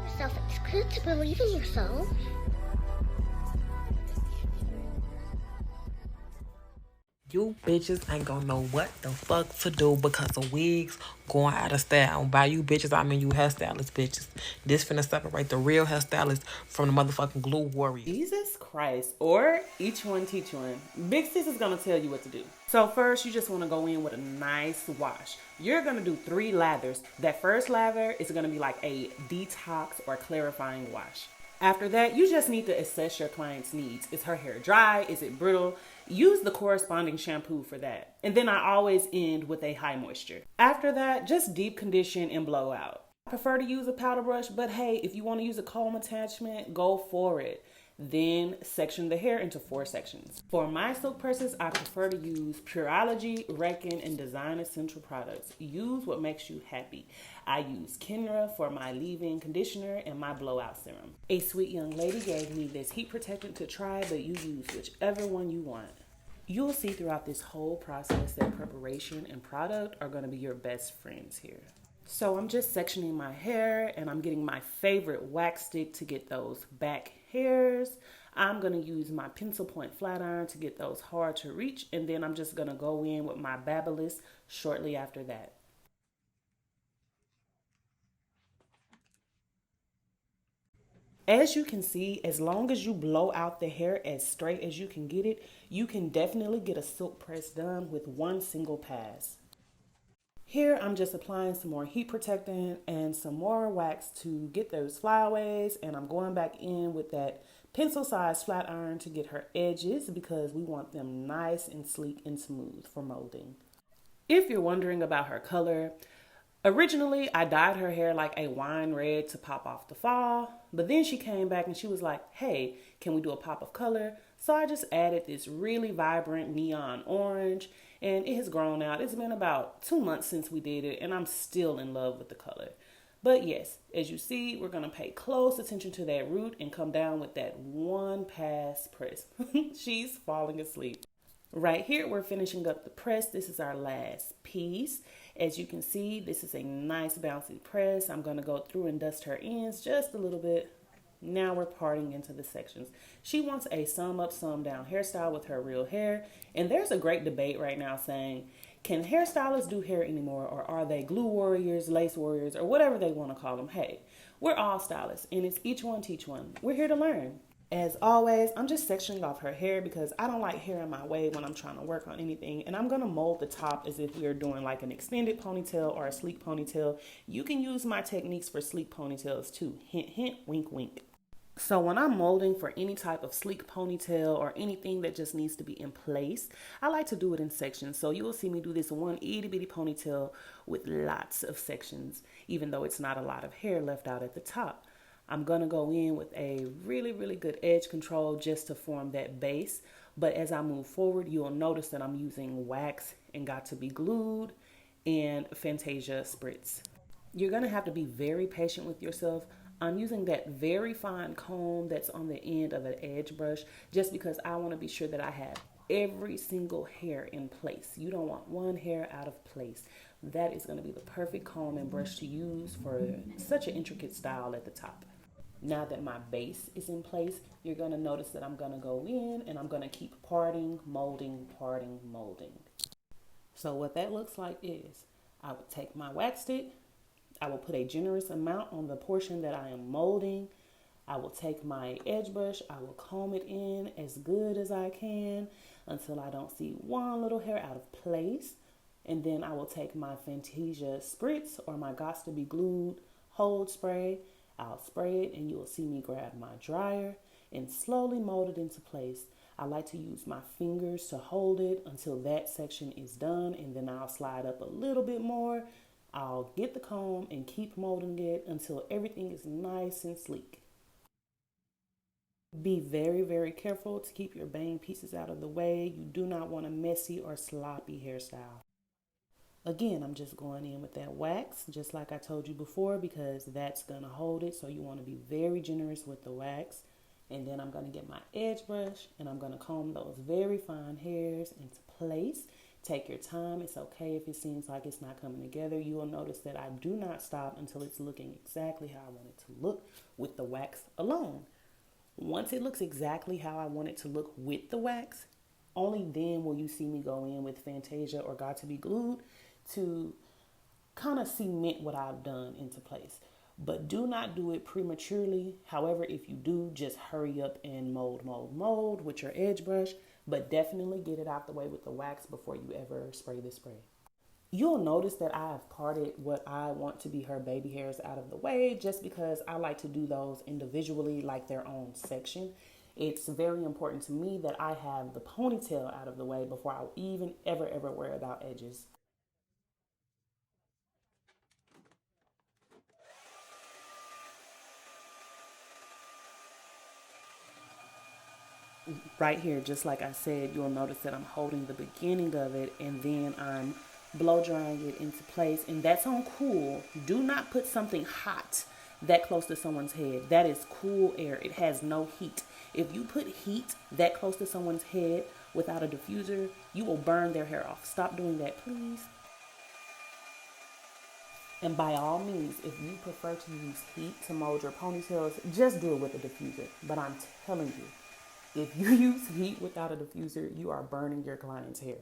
Yourself. It's good to believe in yourself. You bitches ain't gonna know what the fuck to do because of wigs going out of style. By you bitches, I mean you hairstylist bitches. This finna separate the real hairstylist from the motherfucking glue warriors. Jesus Christ. Or each one teach one. Big Sis is gonna tell you what to do. So first, you just wanna go in with a nice wash. You're gonna do 3 lathers. That first lather is gonna be like a detox or clarifying wash. After that, you just need to assess your client's needs. Is her hair dry? Is it brittle? Use the corresponding shampoo for that. And then I always end with a high moisture. After that, just deep condition and blow out. I prefer to use a powder brush, but hey, if you want to use a comb attachment, go for it. Then section the hair into 4 sections. For my silk purses, I prefer to use Pureology, Redken, and Design Essential products. Use what makes you happy. I use Kenra for my leave-in conditioner and my blowout serum. A sweet young lady gave me this heat protectant to try, but you use whichever one you want. You'll see throughout this whole process that preparation and product are going to be your best friends here. So I'm just sectioning my hair and I'm getting my favorite wax stick to get those back hairs. I'm going to use my pencil point flat iron to get those hard to reach, and then I'm just going to go in with my Babyliss shortly after that. As you can see, as long as you blow out the hair as straight as you can get it, you can definitely get a silk press done with one single pass. Here, I'm just applying some more heat protectant and some more wax to get those flyaways, and I'm going back in with that pencil-sized flat iron to get her edges because we want them nice and sleek and smooth for molding. If you're wondering about her color, originally I dyed her hair like a wine red to pop off the fall, but then she came back and she was like, hey, can we do a pop of color? So I just added this really vibrant neon orange, and it has grown out. It's been about 2 months since we did it, and I'm still in love with the color. But yes, as you see, we're going to pay close attention to that root and come down with that one pass press. She's falling asleep. Right here, we're finishing up the press. This is our last piece. As you can see, this is a nice bouncy press. I'm going to go through and dust her ends just a little bit. Now we're parting into the sections. She wants a sum up, sum down hairstyle with her real hair. And there's a great debate right now saying, can hairstylists do hair anymore, or are they glue warriors, lace warriors, or whatever they want to call them? Hey, we're all stylists, and it's each one teach one. We're here to learn. As always, I'm just sectioning off her hair because I don't like hair in my way when I'm trying to work on anything. And I'm going to mold the top as if we are doing like an extended ponytail or a sleek ponytail. You can use my techniques for sleek ponytails too. Hint, hint, wink, wink. So when I'm molding for any type of sleek ponytail or anything that just needs to be in place, I like to do it in sections. So you will see me do this one itty bitty ponytail with lots of sections, even though it's not a lot of hair left out at the top. I'm going to go in with a really, really good edge control just to form that base. But as I move forward, you'll notice that I'm using wax and got to be glued and Fantasia Spritz. You're going to have to be very patient with yourself. I'm using that very fine comb that's on the end of an edge brush just because I want to be sure that I have every single hair in place. You don't want one hair out of place. That is going to be the perfect comb and brush to use for such an intricate style at the top. Now that my base is in place, you're going to notice that I'm going to go in and I'm going to keep parting, molding, parting, molding. So what that looks like is I would take my wax stick, I will put a generous amount on the portion that I am molding. I will take my edge brush, I will comb it in as good as I can until I don't see one little hair out of place. And then I will take my Fantasia Spritz or my Gots to be Glued hold spray. I'll spray it and you will see me grab my dryer and slowly mold it into place. I like to use my fingers to hold it until that section is done, and then I'll slide up a little bit more. I'll get the comb and keep molding it until everything is nice and sleek. Be very, very careful to keep your bang pieces out of the way. You do not want a messy or sloppy hairstyle. Again, I'm just going in with that wax, just like I told you before, because that's going to hold it. So you want to be very generous with the wax. And then I'm going to get my edge brush and I'm going to comb those very fine hairs into place. Take your time. It's okay if it seems like it's not coming together. You will notice that I do not stop until it's looking exactly how I want it to look with the wax alone. Once it looks exactly how I want it to look with the wax, only then will you see me go in with Fantasia or Got to Be Glued to kind of cement what I've done into place. But do not do it prematurely. However, if you do, just hurry up and mold with your edge brush. But definitely get it out the way with the wax before you ever spray the spray. You'll notice that I have parted what I want to be her baby hairs out of the way just because I like to do those individually like their own section. It's very important to me that I have the ponytail out of the way before I even ever worry about edges. Right here, just like I said, you'll notice that I'm holding the beginning of it and then I'm blow drying it into place, and that's on cool. Do not put something hot that close to someone's head. That is cool air. It has no heat. If you put heat that close to someone's head without a diffuser, you will burn their hair off. Stop doing that, please. And by all means, if you prefer to use heat to mold your ponytails, just do it with a diffuser. But I'm telling you, if you use heat without a diffuser, you are burning your client's hair.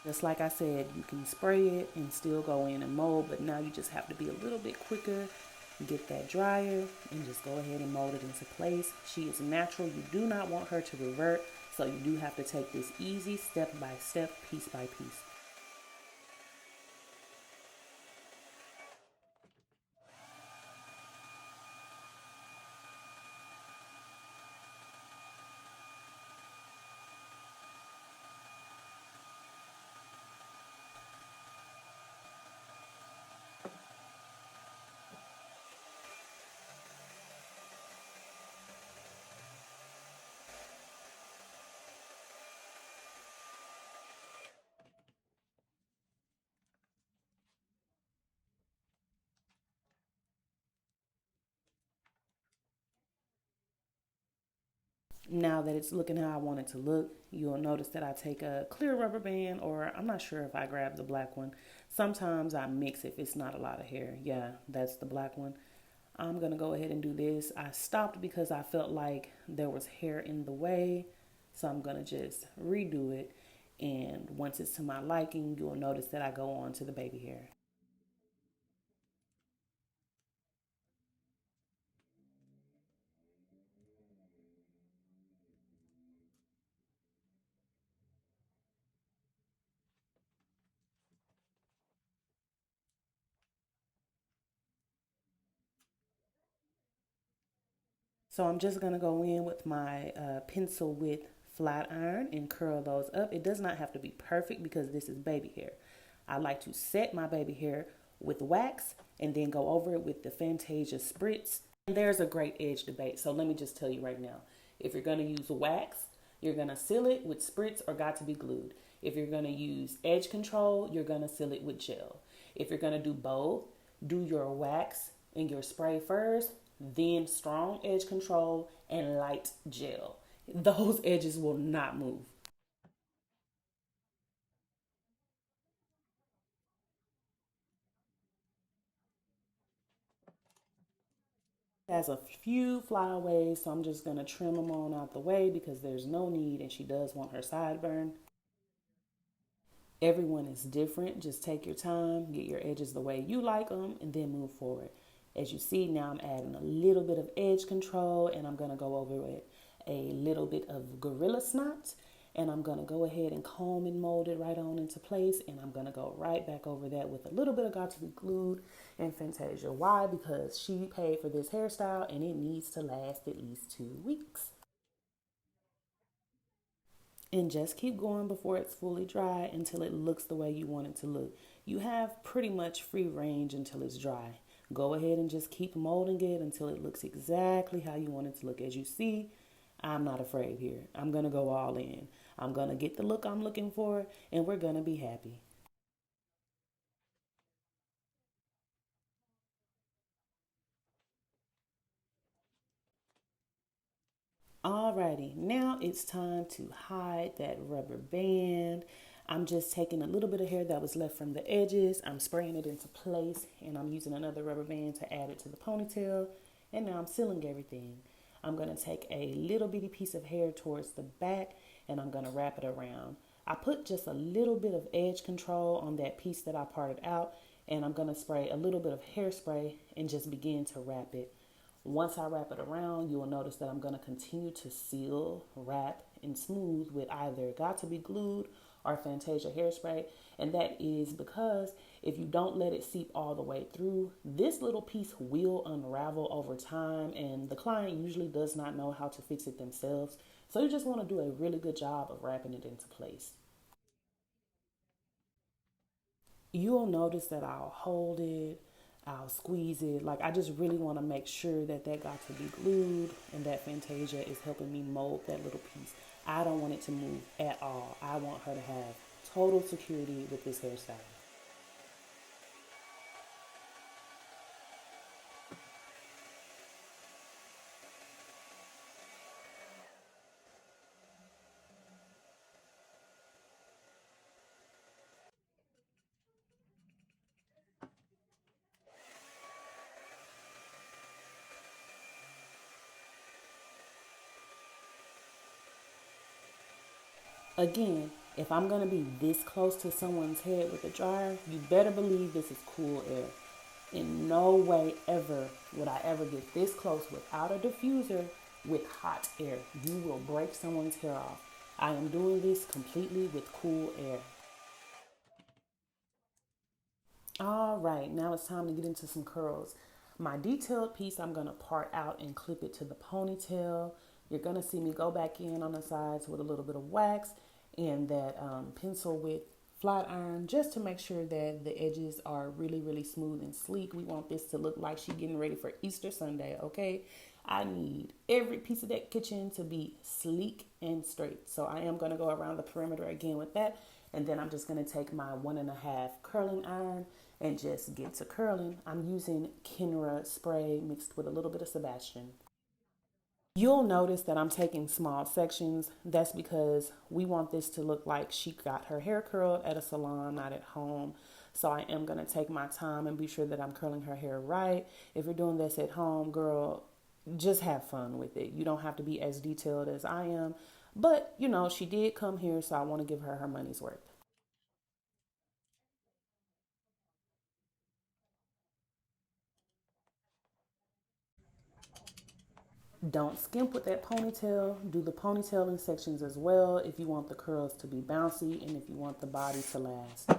Just like I said, you can spray it and still go in and mold, but now you just have to be a little bit quicker. Get that dryer and just go ahead and mold it into place. She is natural. You do not want her to revert, so you do have to take this easy step by step, piece by piece. Now that it's looking how I want it to look, you'll notice that I take a clear rubber band, or I'm not sure if I grab the black one. Sometimes I mix if it's not a lot of hair. Yeah, that's the black one. I'm going to go ahead and do this. I stopped because I felt like there was hair in the way. So I'm going to just redo it. And once it's to my liking, you'll notice that I go on to the baby hair. So I'm just going to go in with my pencil width flat iron and curl those up. It does not have to be perfect because this is baby hair. I like to set my baby hair with wax and then go over it with the Fantasia Spritz. And there's a great edge debate. So let me just tell you right now. If you're going to use wax, you're going to seal it with Spritz or Got to Be Glued. If you're going to use edge control, you're going to seal it with gel. If you're going to do both, do your wax and your spray first, then strong edge control and light gel. Those edges will not move. Has a few flyaways, so I'm just going to trim them on out the way because there's no need, and she does want her sideburn. Everyone is different. Just take your time, get your edges the way you like them, and then move forward. As you see, now I'm adding a little bit of edge control, and I'm going to go over it a little bit of Gorilla Snot, and I'm going to go ahead and comb and mold it right on into place, and I'm going to go right back over that with a little bit of Got to Be Glued and Fantasia. Why? Because she paid for this hairstyle, and it needs to last at least 2 weeks. And just keep going before it's fully dry until it looks the way you want it to look. You have pretty much free range until it's dry. Go ahead and just keep molding it until it looks exactly how you want it to look. As you see, I'm not afraid here. I'm going to go all in. I'm going to get the look I'm looking for, and we're going to be happy. Alrighty, now it's time to hide that rubber band. I'm just taking a little bit of hair that was left from the edges. I'm spraying it into place and I'm using another rubber band to add it to the ponytail. And now I'm sealing everything. I'm going to take a little bitty piece of hair towards the back and I'm going to wrap it around. I put just a little bit of edge control on that piece that I parted out and I'm going to spray a little bit of hairspray and just begin to wrap it. Once I wrap it around, you will notice that I'm going to continue to seal, wrap, and smooth with either Got To Be Glued or Fantasia hairspray. And that is because if you don't let it seep all the way through, this little piece will unravel over time and the client usually does not know how to fix it themselves. So you just want to do a really good job of wrapping it into place. You'll notice that I'll hold it, I'll squeeze it. Like I just really want to make sure that that got to be glued and that Fantasia is helping me mold that little piece. I don't want it to move at all. I want her to have total security with this hairstyle. Again, if I'm going to be this close to someone's head with a dryer, you better believe this is cool air. In no way ever would I ever get this close without a diffuser with hot air. You will break someone's hair off. I am doing this completely with cool air. All right, now it's time to get into some curls. My detailed piece, I'm going to part out and clip it to the ponytail. You're going to see me go back in on the sides with a little bit of wax and that pencil width flat iron just to make sure that the edges are really, really smooth and sleek. We want this to look like she's getting ready for Easter Sunday, okay? I need every piece of that kitchen to be sleek and straight. So I am going to go around the perimeter again with that. And then I'm just going to take my 1.5 curling iron and just get to curling. I'm using Kenra spray mixed with a little bit of Sebastian. You'll notice that I'm taking small sections. That's because we want this to look like she got her hair curled at a salon, not at home. So I am going to take my time and be sure that I'm curling her hair right. If you're doing this at home, girl, just have fun with it. You don't have to be as detailed as I am. But, you know, she did come here, so I want to give her her money's worth. Don't skimp with that ponytail. Do the ponytail in sections as well if you want the curls to be bouncy and if you want the body to last.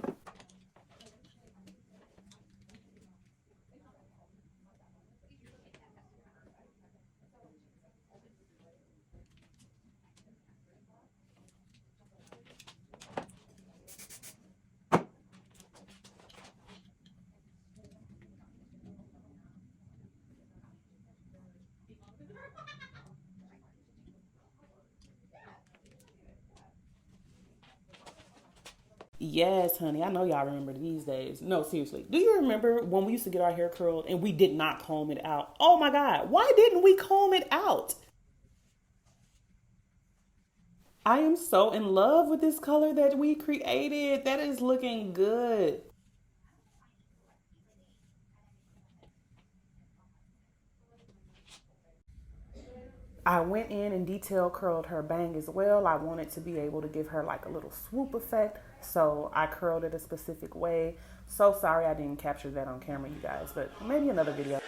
Yes, honey. I know y'all remember these days. No, seriously. Do you remember when we used to get our hair curled and we did not comb it out? Oh my God. Why didn't we comb it out? I am so in love with this color that we created. That is looking good. I went in and detail curled her bang as well. I wanted to be able to give her like a little swoop effect. So I curled it a specific way. So sorry I didn't capture that on camera, you guys, but maybe another video.